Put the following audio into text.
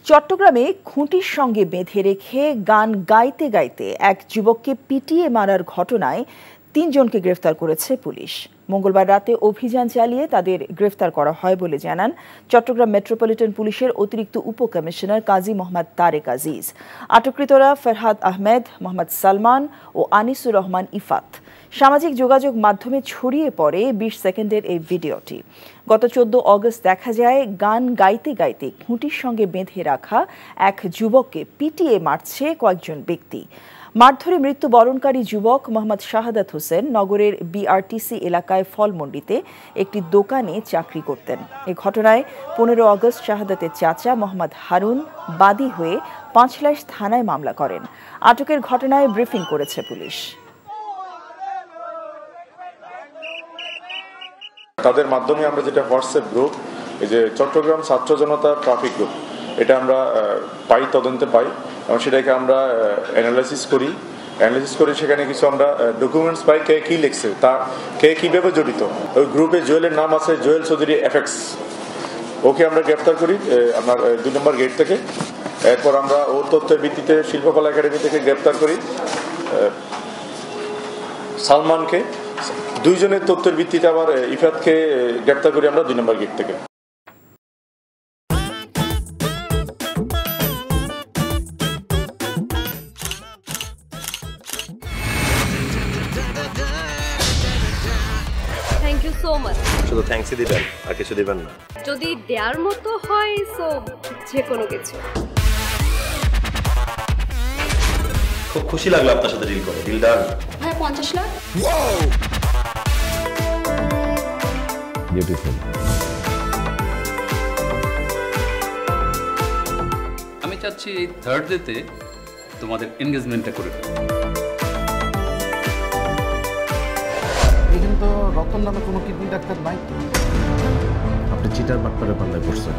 চট্টগ্রামে খুঁটির সঙ্গে বেঁধে রেখে গান গাইতে গাইতে এক যুবককে পিটিয়ে মারার ঘটনায় ৩ জনকে গ্রেফতার করেছে পুলিশ। মঙ্গলবার রাতে অভিযান চালিয়ে তাদের গ্রেফতার করা হয় বলে জানান চট্টগ্রাম মেট্রোপলিটন পুলিশের অতিরিক্ত উপকমিশনার কাজী মোহাম্মদ তারেক আজিজ। আটককৃতরা ফরহাদ আহমেদ, মোহাম্মদ সালমান ও আনিসুর রহমান ইফাত। সামাজিক যোগাযোগ মাধ্যমে ছড়িয়ে পড়ে ২০ সেকেন্ডের এই ভিডিওটি। গত ১৪ অগস্ট দেখা যায় গান গাইতে গাইতে খুঁটির সঙ্গে বেঁধে রাখা এক যুবককে পিটিয়ে মারছে কয়েকজন ব্যক্তি। মারধরে মৃত্যুবরণকারী যুবক মোহাম্মদ শাহাদাত হোসেন নগরের বিআরটিসি এলাকায় ফলমন্ডিতে একটি দোকানে চাকরি করতেন। এ ঘটনায় ১৫ অগস্ট শাহাদাতের চাচা মোহাম্মদ হারুন বাদী হয়ে পাঁচলাইশ থানায় মামলা করেন। আটকের ঘটনায় ব্রিফিং করেছে পুলিশ। তাদের মাধ্যমে আমরা যেটা হোয়াটসঅ্যাপ গ্রুপ, এই যে চট্টগ্রাম ছাত্র জনতা ট্রাফিক গ্রুপ, এটা আমরা তদন্তে পাই এবং সেটাকে আমরা অ্যানালাইসিস করি সেখানে কিছু আমরা ডকুমেন্টস পাই, কে কী লিখছে, তা কে কীভাবে জড়িত। ওই গ্রুপে জুয়েলের নাম আছে জুয়েল চৌধুরী এফএক্স, ওকে আমরা গ্রেফতার করি আপনার ২ নম্বর গেট থেকে। এরপর আমরা ওর তথ্যের ভিত্তিতে শিল্পকলা একাডেমি থেকে গ্রেফতার করি সালমানকে। ২ জনের তথ্যের ভিত্তিতে আবার ইফাতকে গ্রেফতার করি আমরা ২ নম্বর গেট থেকে। Thank you so much. শুধু থ্যাঙ্কসই দিবেন আর কিছু দিবেন না? যদি দেওয়ার মতো হয় সো যে কোনো কিছু। খুব খুশি লাগলো আপনার সাথে ডিল করে। Deal done. হ্যাঁ, ৫০ লাখ। বিউটিফুল। আমি চাচ্ছি এই থার্সডেতে তোমাদের এনগেজমেন্টটা করে ফেলো। এখানে তো রতন নামে কোনো কিডনি ডাক্তার নাই তো। আপনি চিটার বাটপারে পাল্লায় পড়ছেন।